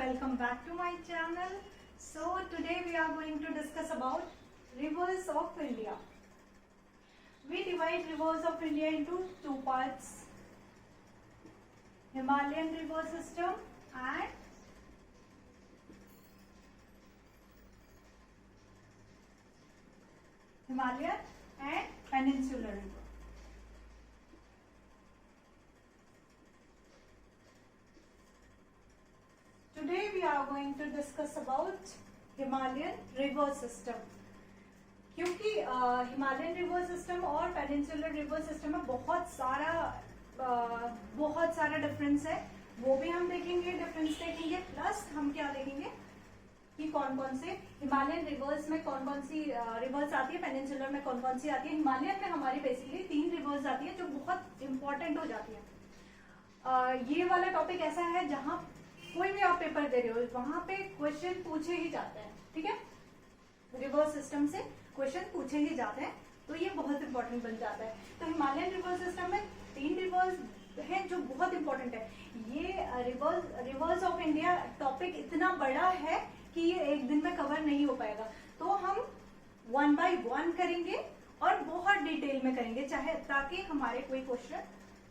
welcome back to my channel. So today we are going to discuss about rivers of India. We divide rivers of India into two parts, Himalayan river system and Peninsular river. Today we are going to discuss about Himalayan river system. क्योंकि Himalayan river system और peninsular river system में बहुत सारा difference है, वो भी हम देखेंगे, डिफरेंस देखेंगे, प्लस हम क्या देखेंगे कि कौन कौन से हिमालयन रिवर्स में कौन कौन सी रिवर्स आती है, पेनिनसुलर में कौन कौन सी आती है। हिमालयन में हमारी बेसिकली 3 रिवर्स आती है जो बहुत इंपॉर्टेंट हो जाती है। ये वाला टॉपिक ऐसा है जहाँ कोई भी आप पेपर दे रहे हो वहां पे क्वेश्चन पूछे ही जाते हैं, ठीक है, रिवर सिस्टम से क्वेश्चन पूछे ही जाते हैं, तो ये बहुत इंपॉर्टेंट बन जाता है। तो हिमालयन रिवर सिस्टम में 3 रिवर्स हैं जो बहुत इंपॉर्टेंट है। ये रिवर्स ऑफ इंडिया टॉपिक इतना बड़ा है कि ये एक दिन में कवर नहीं हो पाएगा, तो हम 1 by 1 करेंगे और बहुत डिटेल में करेंगे, चाहे ताकि हमारे कोई क्वेश्चन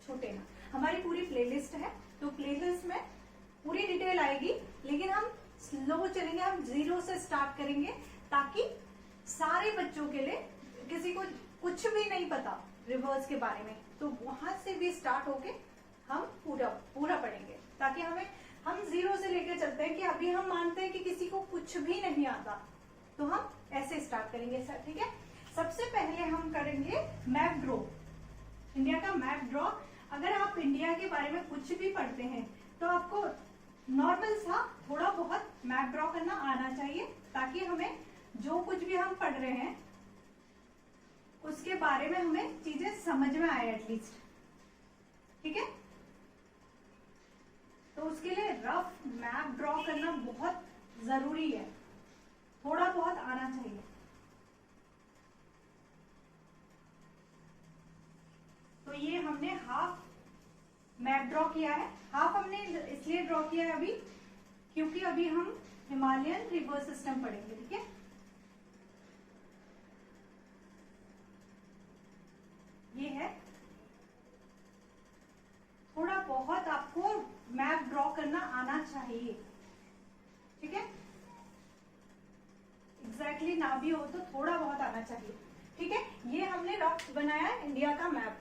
छूटे ना। हमारी पूरी प्लेलिस्ट है, तो प्लेलिस्ट में पूरी डिटेल आएगी, लेकिन हम स्लो चलेंगे, हम 0 से स्टार्ट करेंगे ताकि सारे बच्चों के लिए, किसी को कुछ भी नहीं पता रिवर्स के बारे में, तो वहां से भी स्टार्ट होके हम पूरा पढ़ेंगे, ताकि हम 0 से लेकर चलते हैं कि अभी हम मानते हैं कि किसी को कुछ भी नहीं आता, तो हम ऐसे स्टार्ट करेंगे सर, ठीक है। सबसे पहले हम करेंगे मैप ड्रॉ, इंडिया का मैप ड्रॉ। अगर आप इंडिया के बारे में कुछ भी पढ़ते हैं तो आपको नॉर्मल सा थोड़ा बहुत मैप ड्रॉ करना आना चाहिए, ताकि हमें जो कुछ भी हम पढ़ रहे हैं उसके बारे में हमें चीजें समझ में आए एटलीस्ट, ठीक है। तो उसके लिए रफ मैप ड्रॉ करना बहुत जरूरी है, थोड़ा बहुत आना चाहिए। तो ये हमने हाफ मैप ड्रॉ किया है। हाफ हमने इसलिए ड्रॉ किया है अभी क्योंकि अभी हम हिमालयन रिवर सिस्टम पढ़ेंगे, ठीक है। ये है, थोड़ा बहुत आपको मैप ड्रॉ करना आना चाहिए, ठीक है। एग्जैक्टली ना भी हो तो थोड़ा बहुत आना चाहिए, ठीक है। ये हमने रफ बनाया है इंडिया का मैप,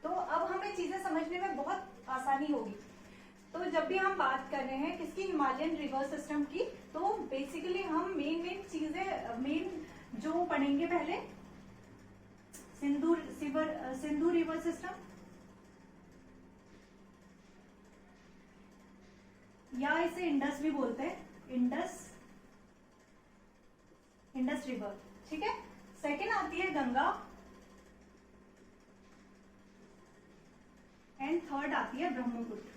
तो अब हमें चीजें समझने में बहुत आसानी होगी। तो जब भी हम बात कर रहे हैं किसकी, हिमालयन रिवर सिस्टम की, तो बेसिकली हम मेन जो पढ़ेंगे पहले सिंधु रिवर सिस्टम, या इसे इंडस भी बोलते हैं, इंडस रिवर, ठीक है। सेकेंड आती है गंगा एंड थर्ड आती है ब्रह्मपुत्र,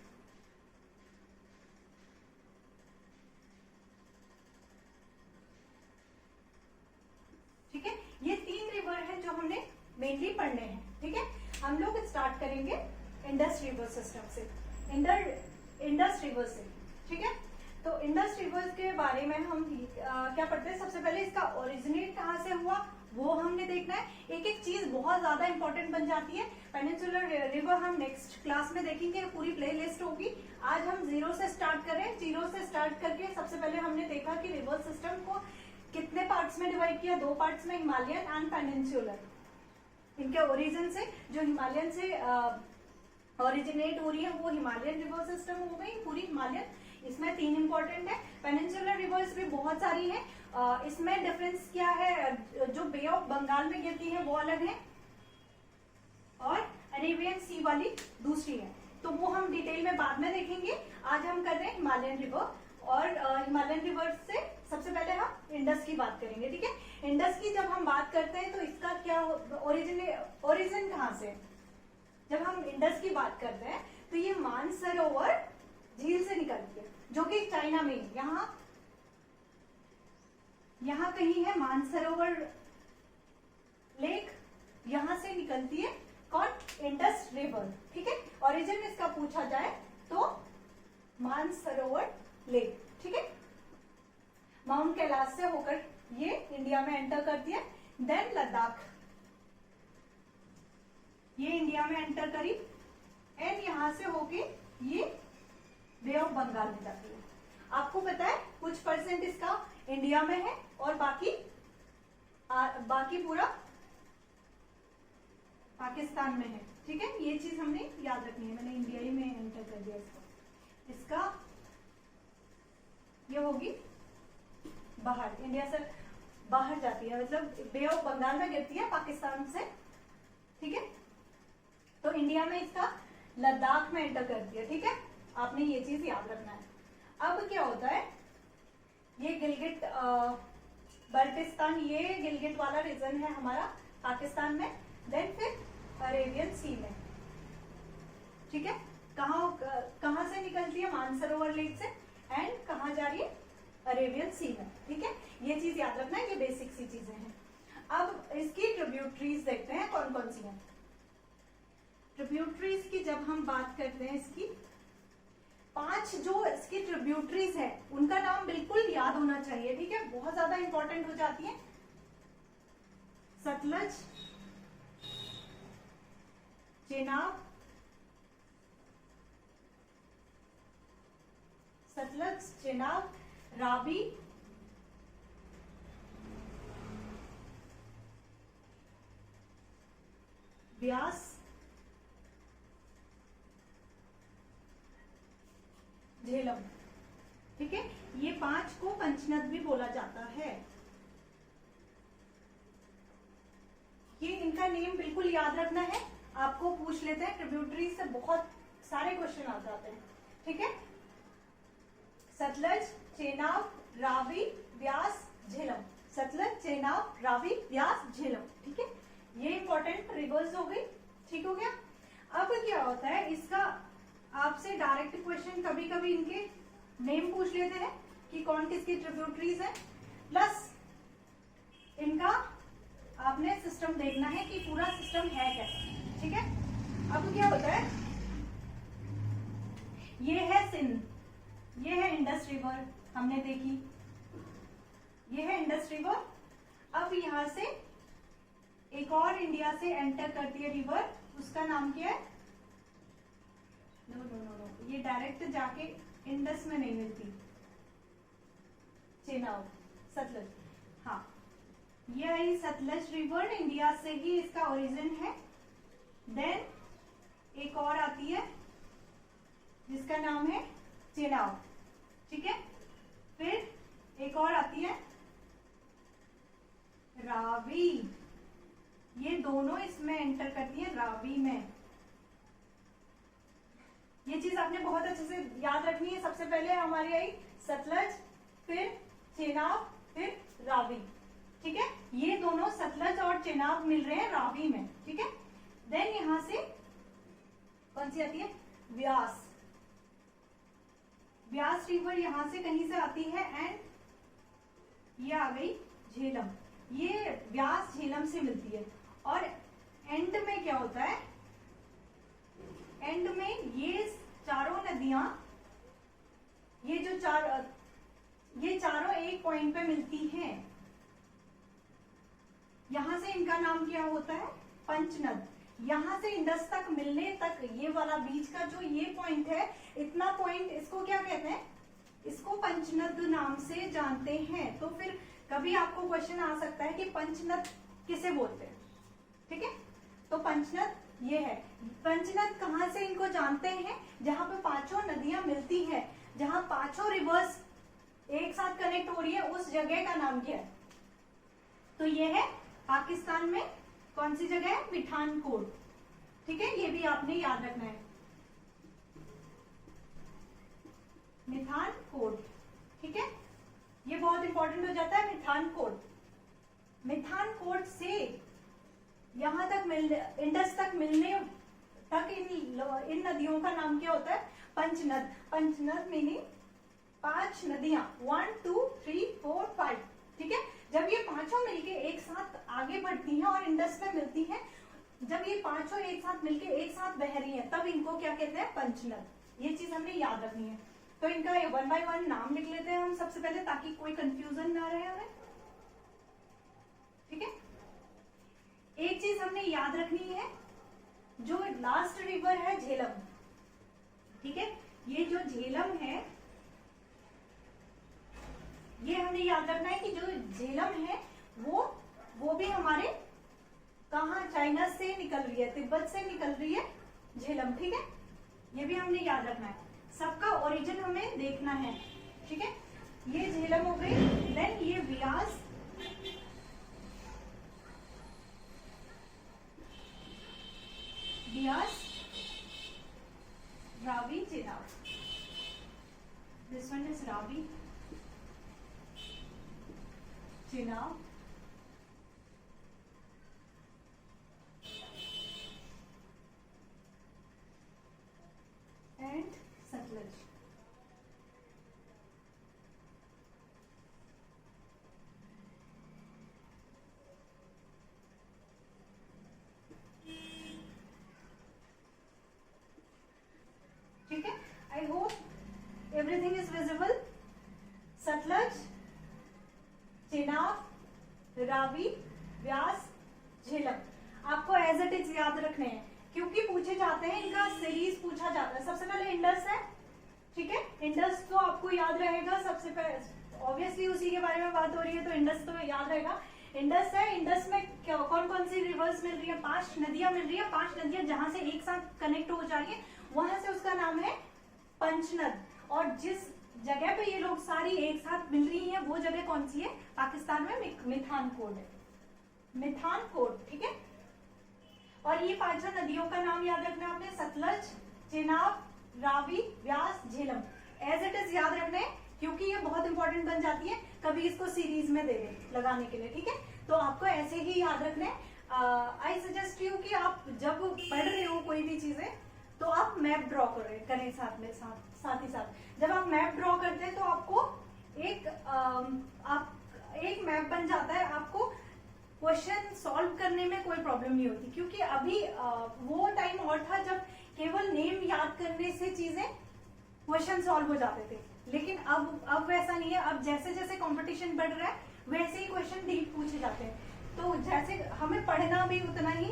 ठीक है। ये 3 रिवर है जो हमने मेनली पढ़ने हैं, ठीक है। हम लोग स्टार्ट करेंगे इंडस रिवर सिस्टम से, इंडस रिवर से, ठीक है। तो इंडस रिवर के बारे में हम क्या पढ़ते हैं, सबसे पहले इसका ओरिजिनेट कहाँ से हुआ वो हमने देखना है। एक एक चीज बहुत ज्यादा इंपॉर्टेंट बन जाती है। पेनिनसुलर रिवर हम नेक्स्ट क्लास में देखेंगे, पूरी प्ले लिस्ट होगी। आज हम 0 से स्टार्ट करें। 0 से स्टार्ट करके सबसे पहले हमने देखा कि रिवर सिस्टम को कितने पार्ट्स में डिवाइड किया, 2 पार्ट्स में, हिमालयन एंड पेनिनसुलर। इनके ओरिजिन से, जो हिमालयन से ओरिजिनेट हो रही है वो हिमालयन रिवर सिस्टम हो गई, पूरी हिमालयन। इसमें 3 इंपॉर्टेंट है। पेनिनसुलर रिवर्स भी बहुत सारी है। इसमें डिफरेंस क्या है, जो बे ऑफ बंगाल में गिरती है वो अलग है और अरेबियन सी वाली दूसरी है, तो वो हम डिटेल में बाद में देखेंगे। आज हम कर रहे हैं हिमालयन रिवर, और हिमालयन रिवर से सबसे पहले हम इंडस की बात करेंगे, ठीक है। इंडस की जब हम बात करते हैं तो इसका क्या ओरिजिन कहाँ से, जब हम इंडस की बात करते हैं तो ये मानसरोवर झील से निकलती है, जो कि चाइना में, यहाँ कहीं है मानसरोवर लेक, यहां से निकलती है कौन, इंडस रिवर, ठीक है। ओरिजिन इसका पूछा जाए तो मानसरोवर लेक, ठीक है। माउंट कैलाश से होकर ये इंडिया में एंटर करती है। देन लद्दाख, ये इंडिया में एंटर करी एंड यहां से होके ये बे ऑफ बंगाल में जाती है। आपको पता है कुछ परसेंट इसका इंडिया में है और बाकी पूरा पाकिस्तान में है, ठीक है। ये चीज हमने याद रखनी है। मैंने इंडिया ही में एंटर कर दिया इसको। इसका ये होगी बाहर, इंडिया से बाहर जाती है, मतलब बे ऑफ बंगाल में गिरती है पाकिस्तान से, ठीक है। तो इंडिया में इसका लद्दाख में एंटर करती है, ठीक है। आपने ये चीज याद रखना है। अब क्या होता है, ये गिलगिट बल्टिस्तान, ये गिलगिट वाला रीजन है हमारा पाकिस्तान में। देन फिर अरेबियन सी में, ठीक है। कहां से निकलती है, मानसरोवर लेक से, एंड कहां जा रही है, अरेबियन सी में, ठीक है। ये चीज याद रखना है, ये बेसिक सी चीजें हैं। अब इसकी ट्रिब्यूटरीज देखते हैं कौन कौन सी हैं। ट्रिब्यूटरीज की जब हम बात करते हैं, इसकी 5 जो इसकी ट्रिब्यूटरीज है उनका नाम बिल्कुल याद होना चाहिए, ठीक है। बहुत ज्यादा इंपॉर्टेंट हो जाती है। सतलज, चेनाब, सतलज, चेनाब, रावी, ब्यास, झेलम, ठीक है। ये 5 को पंचनद भी बोला जाता है। ये इनका नेम बिल्कुल याद रखना है। आपको पूछ लेते हैं, ट्रिब्यूटरी से बहुत सारे क्वेश्चन आ जाते हैं, ठीक है। सतलज, चेनाब, रावी, ब्यास, झेलम। सतलज, चेनाब, रावी, ब्यास, झेलम, ठीक है। ये इंपॉर्टेंट रिवर्स हो गई, ठीक हो गया। अब क्या होता है, इसका आपसे डायरेक्ट क्वेश्चन कभी कभी इनके नेम पूछ लेते हैं कि कौन किसकी ट्रिब्यूटरीज है, प्लस इनका आपने सिस्टम देखना है कि पूरा सिस्टम है कैसा, ठीक है। अब क्या होता है, ये है सिंध, ये है इंडस रिवर, हमने देखी, ये है इंडस रिवर। अब यहां से एक और इंडिया से एंटर करती है रिवर, उसका नाम क्या है, नो नो नो नो, ये डायरेक्ट जाके इंडस में नहीं मिलती, चेनाब, सतलज, हाँ, ये आई सतलज रिवर, इंडिया से ही इसका ओरिजिन है। देन एक और आती है जिसका नाम है चेनाब, ठीक है। फिर एक और आती है रावी, ये दोनों इसमें एंटर करती है, रावी में। ये चीज आपने बहुत अच्छे से याद रखनी है। सबसे पहले हमारी आई सतलज, फिर चेनाब, फिर रावी, ठीक है। ये दोनों सतलज और चेनाब मिल रहे हैं रावी में, ठीक है। देन यहां से कौन सी आती है, व्यास, व्यास रिवर यहां से कहीं से आती है, एंड ये आ गई झेलम, ये व्यास झेलम से मिलती है। और एंड में क्या होता है, एंड में ये चारों नदियां, ये चारों एक पॉइंट पे मिलती हैं। यहां से इनका नाम क्या होता है, पंचनद। यहां से इंडस तक मिलने तक ये वाला बीच का जो ये पॉइंट है, इतना पॉइंट, इसको क्या कहते हैं, इसको पंचनद नाम से जानते हैं। तो फिर कभी आपको क्वेश्चन आ सकता है कि पंचनद किसे बोलते हैं, ठीक है। तो पंचनद ये है। पंचनद कहां से इनको जानते हैं, जहां पे 5 नदियां मिलती हैं, जहां 5 रिवर्स एक साथ कनेक्ट हो रही है, उस जगह का नाम क्या है, तो ये है पाकिस्तान में कौन सी जगह है, मिठानकोट, ठीक है। ये भी आपने याद रखना है, मिठानकोट, ठीक है। ये बहुत इंपॉर्टेंट हो जाता है, मिठानकोट। मिठानकोट से यहां तक इंडस तक मिलने तक इन नदियों का नाम क्या होता है, पंचनद। पंचनद मीनिंग 5 नदियां, 1 2 3 4 5, ठीक है। जब ये 5 मिलके एक साथ आगे बढ़ती हैं और इंडस में मिलती हैं, जब ये 5 एक साथ मिलके एक साथ बह रही हैं, तब इनको क्या कहते हैं, पंचनद। ये चीज हमने याद रखनी है। तो इनका 1 by 1 नाम लिख लेते हैं हम सबसे पहले, ताकि कोई कंफ्यूजन ना रहे हमें। ठीक है, एक चीज हमने याद रखनी है, जो लास्ट रिवर है झेलम, ठीक है, ये जो झेलम है ये हमने याद रखना है कि जो झेलम है वो भी हमारे कहा, चाइना से निकल रही है, तिब्बत से निकल रही है झेलम। ठीक है, ये भी हमने याद रखना है, सबका ओरिजिन हमें देखना है। ठीक है, ये झेलम हो गई, देन ये Beas, Ravi, Chenab, this one is Ravi, Chenab, and Sutlej. ठीक है, I hope everything is visible. Sutlej, Chenab, Ravi, Beas, Jhelum आपको एज इट इज याद रखने हैं, क्योंकि पूछे जाते हैं, इनका सीरीज पूछा जाता है। सबसे पहले इंडस है, ठीक है, इंडस तो आपको याद रहेगा, सबसे पहले ऑब्वियसली उसी के बारे में बात हो रही है तो इंडस तो याद रहेगा। इंडस है, इंडस में कौन कौन सी रिवर्स मिल रही है, 5 नदियां मिल रही है, 5 नदियां जहां से एक साथ कनेक्ट हो जा रही है, वहां से उसका नाम है पंचनद। और जिस जगह पे ये लोग सारी एक साथ मिल रही हैं वो जगह कौन सी है, पाकिस्तान में मिठानकोट है, मिठानकोट। ठीक है, और ये 5 नदियों का नाम याद रखना है आपने, Sutlej, Chenab, Ravi, Beas, Jhelum, as it is याद रखना है, क्योंकि ये बहुत इंपॉर्टेंट बन जाती है, कभी इसको सीरीज में दे दें लगाने के लिए। ठीक है, तो आपको ऐसे ही याद रखना है। आई सजेस्ट यू कि आप जब पढ़ रहे हो कोई भी चीजें तो आप मैप ड्रॉ करें साथ ही साथ। जब आप मैप ड्रॉ करते हैं तो आपको एक मैप बन जाता है, आपको क्वेश्चन सॉल्व करने में कोई प्रॉब्लम नहीं होती। क्योंकि अभी वो टाइम और था जब केवल नेम याद करने से चीजें क्वेश्चन सॉल्व हो जाते थे, लेकिन अब वैसा नहीं है। अब जैसे जैसे कंपटीशन बढ़ रहा है वैसे ही क्वेश्चन डीप पूछे जाते हैं, तो जैसे हमें पढ़ना भी उतना ही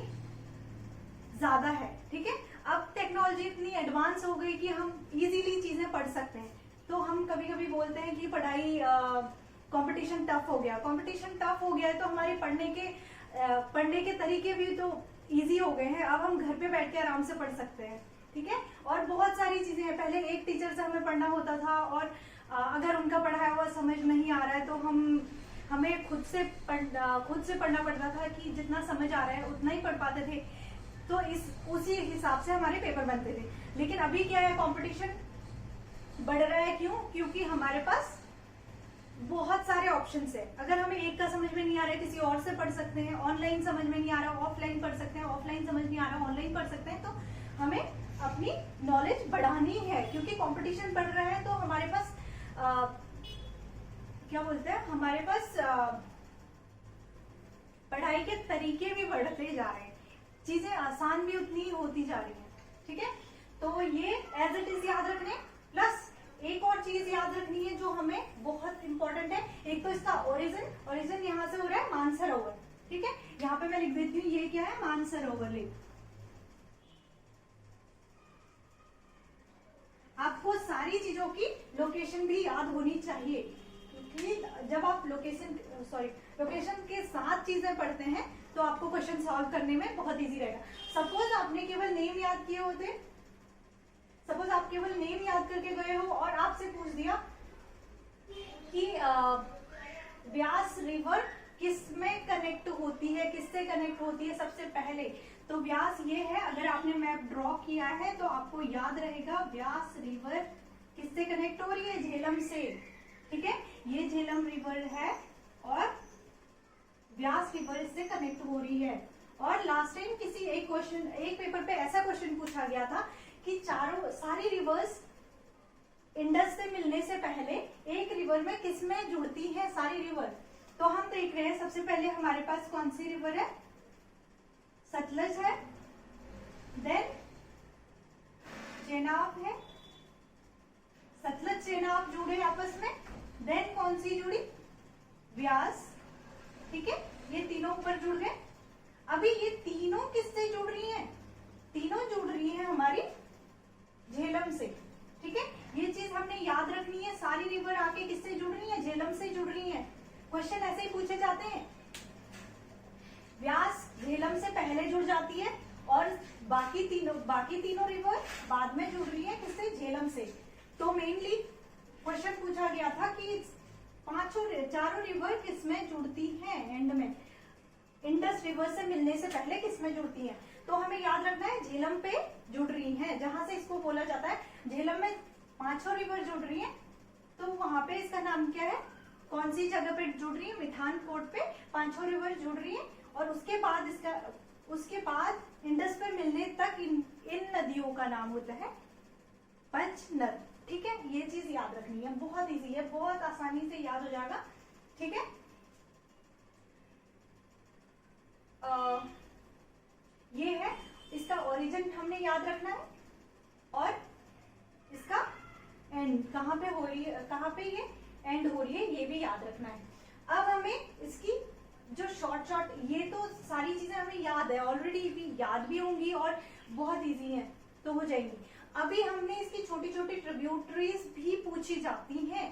ज्यादा है। ठीक है, अब टेक्नोलॉजी इतनी एडवांस हो गई कि हम इजीली चीजें पढ़ सकते हैं। तो हम कभी कभी बोलते हैं कि पढ़ाई कंपटीशन टफ हो गया, कंपटीशन टफ हो गया है तो हमारे पढ़ने के तरीके भी तो इजी हो गए हैं। अब हम घर पे बैठ के आराम से पढ़ सकते हैं। ठीक है, और बहुत सारी चीजें हैं, पहले एक टीचर से हमें पढ़ना होता था और अगर उनका पढ़ाया हुआ समझ नहीं आ रहा है तो हमें खुद से पढ़ना पड़ता था कि जितना समझ आ रहा है उतना ही पढ़ पाते थे, तो उसी हिसाब से हमारे पेपर बनते थे। लेकिन अभी क्या है, कंपटीशन बढ़ रहा है। क्यों? क्योंकि हमारे पास बहुत सारे ऑप्शंस है। अगर हमें एक का समझ में नहीं आ रहा है किसी और से पढ़ सकते हैं, ऑनलाइन समझ में नहीं आ रहा ऑफलाइन पढ़ सकते हैं, ऑफलाइन समझ नहीं आ रहा ऑनलाइन पढ़ सकते हैं। तो हमें अपनी नॉलेज बढ़ानी है, क्योंकि कंपटीशन बढ़ रहा है। तो हमारे पास क्या बोलते हैं, हमारे पास पढ़ाई के तरीके भी बढ़ते जा रहे हैं, चीजें आसान भी उतनी होती जा रही है। ठीक है, तो ये एज इट इज याद रखने, प्लस एक और चीज याद रखनी है जो हमें बहुत इंपॉर्टेंट है। एक तो इसका ओरिजिन यहां से हो रहा है मानसरोवर। ठीक है, यहाँ पे मैं लिख देती हूँ, ये क्या है, मानसरोवर लेक। आपको सारी चीजों की लोकेशन भी याद होनी चाहिए, क्योंकि जब आप लोकेशन के साथ चीजें पढ़ते हैं तो आपको क्वेश्चन सॉल्व करने में बहुत इजी रहेगा। सपोज आपने केवल नेम याद किए होते, सपोज आप केवल नेम याद करके गए हो और आपसे पूछ दिया कि व्यास रिवर किस में कनेक्ट होती है, किससे कनेक्ट होती है सबसे पहले, तो व्यास ये है। अगर आपने मैप ड्रॉ किया है तो आपको याद रहेगा व्यास रिवर किससे कनेक्ट हो रही है, झेलम से। ठीक है, ये झेलम रिवर है और व्यास रिवर इससे कनेक्ट हो रही है। और लास्ट टाइम एक पेपर पे ऐसा क्वेश्चन पूछा गया था कि सारी रिवर्स इंडस से मिलने से पहले एक रिवर में किस में जुड़ती है सारी रिवर। तो हम देख रहे हैं, सबसे पहले हमारे पास कौन सी रिवर है, सतलज है, देन चेनाब है, सतलज चेनाब जुड़े आपस में, देन कौन सी जुड़ी, व्यास, ठीक है, ये तीनों ऊपर जुड़ गए। अभी ये तीनों किससे जुड़ रही हैं, तीनों जुड़ रही हैं हमारी झेलम से, ठीक है। ये चीज हमने याद रखनी है, सारी रिवर आके किससे जुड़ रही है, झेलम से जुड़ रही है। क्वेश्चन ऐसे ही पूछे जाते हैं, व्यास झेलम से पहले जुड़ जाती है और बाकी तीनों रिवर बाद में जुड़ रही है किससे, झेलम से। तो मेनली क्वेश्चन पूछा गया था कि चारों रिवर किसमें जुड़ती हैं, एंड में इंडस रिवर से मिलने से पहले किसमें जुड़ती हैं। तो हमें याद रखना है झेलम पे जुड़ रही हैं, जहां से इसको बोला जाता है झेलम में 5 रिवर जुड़ रही हैं, तो वहां पे इसका नाम क्या है, कौन सी जगह पे जुड़ रही है, मिठानकोट पे 5 रिवर जुड़ रही है। और उसके बाद इंडस पे मिलने तक इन नदियों का नाम होता है पंचनद, ठीक है। ये चीज याद रखनी है, बहुत इजी है, बहुत आसानी से याद हो जाएगा, ठीक है। ये है इसका ओरिजिन हमने याद रखना है, और इसका एंड कहाँ पे हो रही है, कहाँ पे ये एंड हो रही है, ये भी याद रखना है। अब हमें इसकी जो शॉर्ट ये तो सारी चीजें हमें याद है ऑलरेडी, भी याद भी होंगी और बहुत इजी है तो हो जाएंगी। अभी हमने इसकी छोटी छोटी ट्रिब्यूटरीज भी पूछी जाती हैं,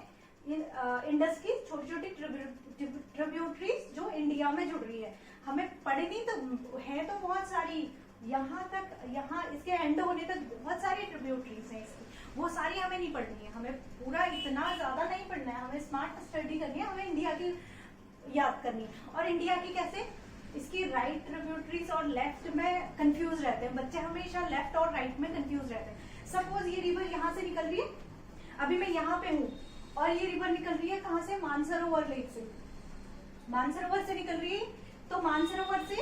इंडस की छोटी छोटी ट्रिब्यूटरीज जो इंडिया में जुड़ रही है। हमें पढ़नी तो है तो बहुत सारी, यहाँ तक, यहाँ इसके एंड होने तक बहुत सारी ट्रिब्यूटरीज हैं इसकी, वो सारी हमें नहीं पढ़नी है, हमें पूरा इतना ज्यादा नहीं पढ़ना है, हमें स्मार्ट स्टडी करनी है, हमें इंडिया की याद करनी है। और इंडिया की कैसे, इसकी राइट ट्रिब्यूटरीज और लेफ्ट में कंफ्यूज रहते हैं बच्चे, हमेशा लेफ्ट और राइट में कंफ्यूज रहते हैं। सपोज ये रिवर यहाँ से निकल रही है, अभी मैं यहाँ पे हूँ, और ये रिवर निकल रही है कहाँ से, मानसरोवर लेक से, मानसरोवर से निकल रही है, तो मानसरोवर से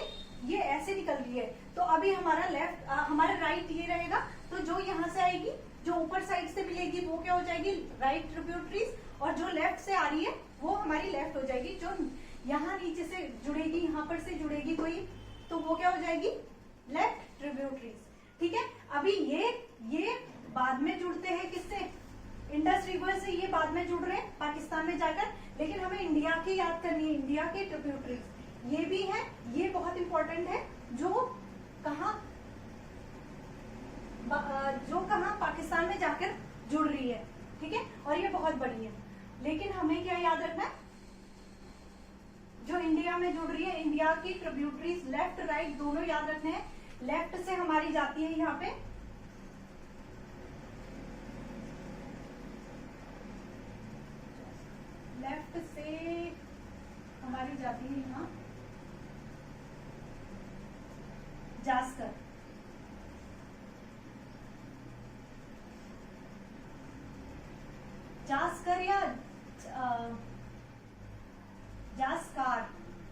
ये ऐसे निकल रही है, तो अभी हमारा राइट ये रहेगा, तो जो यहाँ से आएगी, जो ऊपर साइड से मिलेगी वो क्या हो जाएगी, राइट ट्रिब्यूटरीज, और जो लेफ्ट से आ रही है वो हमारी लेफ्ट हो जाएगी। जो यहाँ नीचे से जुड़ेगी, यहाँ पर से जुड़ेगी कोई, तो वो क्या हो जाएगी, लेफ्ट ट्रिब्यूटरीज, ठीक है। अभी ये बाद में जुड़ते हैं किससे, इंडस रिवर से, ये बाद में जुड़ रहे हैं पाकिस्तान में जाकर, लेकिन हमें इंडिया की याद करनी है, इंडिया की ट्रिब्यूटरीज ये भी है, ये बहुत इंपॉर्टेंट है, जो कहाँ पाकिस्तान में जाकर जुड़ रही है, ठीक है, और ये बहुत बड़ी है। लेकिन हमें क्या याद रखना है, जो इंडिया में जुड़ रही है, इंडिया की ट्रिब्यूटरीज लेफ्ट राइट दोनों याद रखने हैं। लेफ्ट से हमारी जाती है यहाँ पे लेफ्ट से हमारी जाती है यहाँ जास्कर, जास्कर या जास्कार,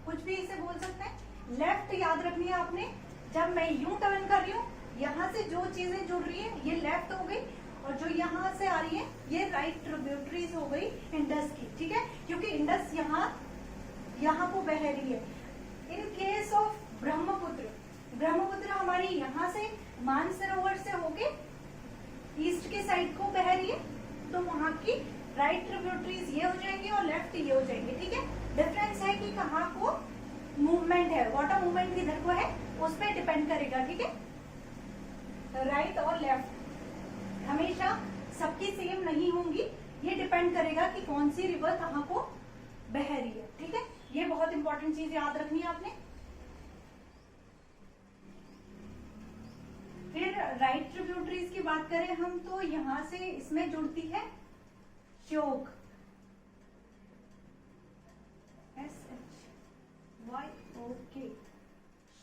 कुछ भी इसे बोल सकते हैं। लेफ्ट याद रखनी है आपने, जब मैं यूं टर्न कर रही हूँ, यहाँ से जो चीजें जुड़ रही है ये लेफ्ट हो गई, और जो यहाँ से आ रही है ये राइट ट्रिब्यूटरीज हो गई इंडस की, ठीक है, क्योंकि इंडस यहाँ को बह रही है। इन केस ऑफ ब्रह्मपुत्र हमारी यहाँ से मानसरोवर से होके ईस्ट के साइड को बह रही है, तो वहां की राइट ट्रिब्यूटरीज ये हो जाएंगी और लेफ्ट ये हो जाएंगे, ठीक है। डिफरेंस है कि कहाँ को मूवमेंट है, वाटर मूवमेंट किधर को है उस पर डिपेंड करेगा, ठीक है। राइट और लेफ्ट हमेशा सबकी सेम नहीं होंगी, ये डिपेंड करेगा कि कौन सी रिवर कहाँ को बह रही है, ठीक है। ये बहुत इंपॉर्टेंट चीज याद रखनी है आपने। फिर राइट ट्रिब्यूटरीज की बात करें हम, तो यहां से इसमें जुड़ती है श्योक, SHYOK,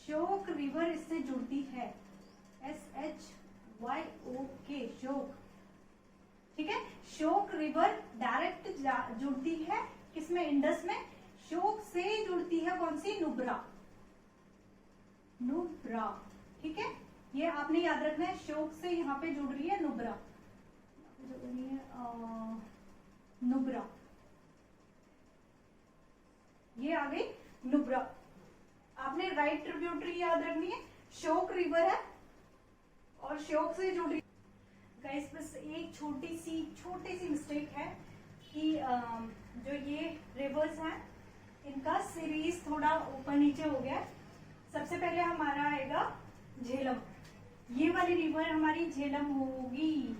श्योक रिवर इससे जुड़ती है, SHYOK, श्योक, ठीक है। श्योक रिवर डायरेक्ट जुड़ती है किसमें, इंडस में। श्योक से जुड़ती है कौन सी, नुब्रा, ठीक है, ये आपने याद रखना है। श्योक से यहाँ पे जुड़ रही है नुब्रा, नुब्रा, ये आ गई नुब्रा। आपने राइट ट्रिब्यूटरी याद रखनी है, श्योक रिवर है और श्योक से जुड़ रही, गाइस बस एक छोटी सी मिस्टेक है कि जो ये रिवर्स हैं इनका सीरीज थोड़ा ऊपर नीचे हो गया। सबसे पहले हमारा आएगा झेलम, ये वाली रिवर हमारी झेलम होगी।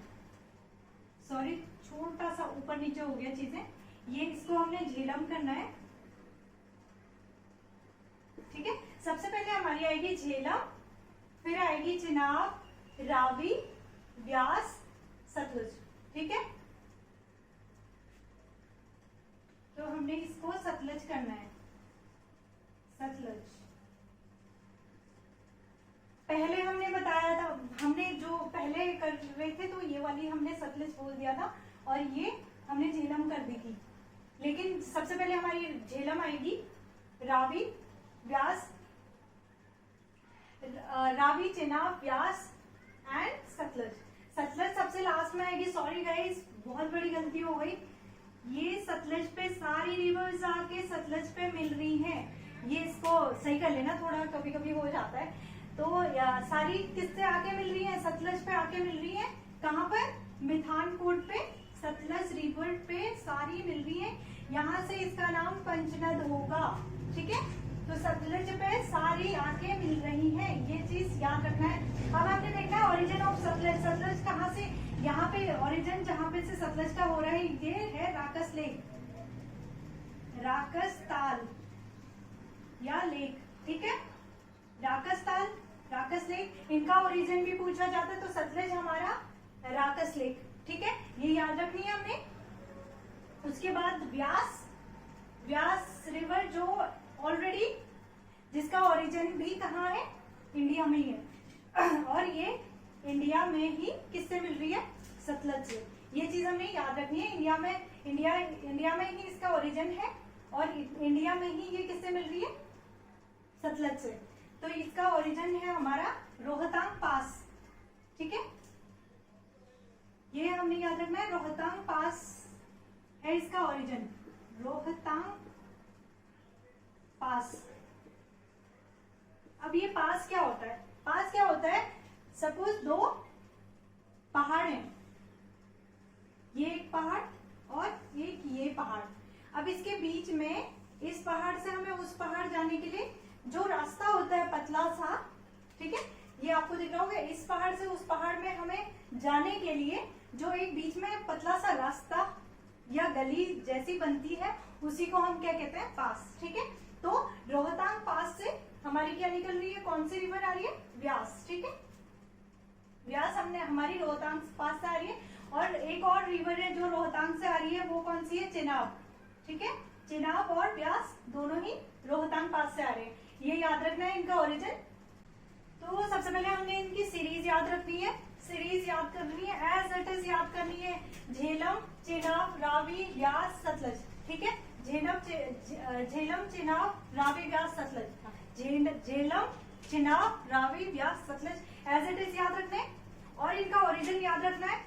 सॉरी, छोटा सा ऊपर नीचे हो गया चीजें, ये इसको हमने झेलम करना है। ठीक है, सबसे पहले हमारी आएगी झेलम, फिर आएगी चिनाब, रावी, व्यास, सतलुज। ठीक है, तो हमने इसको सतलज करना है। सतलज पहले हमने बताया था, हमने जो पहले कर रहे थे तो ये वाली हमने सतलज बोल दिया था और ये हमने झेलम कर दी थी। लेकिन सबसे पहले हमारी झेलम आएगी, रावी, व्यास, रावी, चिनाब, व्यास एंड सतलज। सतलज सबसे लास्ट में आएगी। सॉरी गाइस, बहुत बड़ी गलती हो गई। ये सतलज पे सारी रिवर्स आके सतलज पे मिल रही हैं। ये इसको सही कर लेना, थोड़ा कभी कभी हो जाता है। तो सारी किससे आके मिल रही है? सतलज पे आके मिल रही है। कहाँ पर? मिठानकोट पे, सतलज रिवर पे सारी मिल रही है। यहाँ से इसका नाम पंचनद होगा। ठीक है, तो सतलज पे सारी आके मिल रही हैं, ये चीज याद रखना है। अब हमने देखना है ओरिजिन ऑफ सतलज। सतलज कहाँ से? यहाँ पे ओरिजिन जहाँ पे से सतलज का हो रहा है ये है राकस लेक, राकस ताल या लेक। ठीक है, राकस ताल, राकस लेक, इनका ओरिजिन भी पूछा जाता है। तो सतलज हमारा राकस लेक। ठीक है, ये याद रखनी है हमने। उसके बाद व्यास, व्यास रिवर जो ऑलरेडी जिसका ओरिजिन भी कहाँ है? इंडिया में ही है और ये इंडिया में ही किससे मिल रही है? सतलज से। ये चीज हमें याद रखनी है। इंडिया में ही इसका ओरिजिन है और इंडिया में ही ये किससे मिल रही है? सतलज से। तो इसका ओरिजिन है हमारा रोहतांग पास। ठीक है, ये हमने याद रखना है। रोहतांग पास है इसका ओरिजिन, रोहतांग पास। अब ये पास क्या होता है? पास क्या होता है? सपोज दो पहाड़ हैं, ये एक पहाड़ और एक ये पहाड़। अब इसके बीच में इस पहाड़ से हमें उस पहाड़ जाने के लिए जो रास्ता होता है पतला सा, ठीक है, ये आपको दिख रहा होगा। इस पहाड़ से उस पहाड़ में हमें जाने के लिए जो एक बीच में पतला सा रास्ता या गली जैसी बनती है उसी को हम क्या कहते हैं? पास। ठीक है, तो रोहतांग पास से हमारी क्या निकल रही है? कौन सी रिवर आ रही है? व्यास। ठीक है, व्यास हमने हमारी रोहतांग पास से आ रही है। और एक और रिवर है जो रोहतांग से आ रही है, वो कौन सी है? चिनाब। ठीक है, चिनाब और व्यास दोनों ही रोहतांग पास से आ रहे हैं। ये याद रखना है इनका ओरिजिन। तो सबसे पहले हमने इनकी सीरीज याद रखनी है। सीरीज याद करनी है, एज इट इज याद करनी है। झेलम, चिनाब, रावी, व्यास, सतलज। ठीक है, झेलम, चिनाब, रावी, व्यास, सतलज। झेलम, चिनाब, रावी, व्यास, सतलज एज इट इज याद रखना है। और इनका ओरिजिन याद रखना है।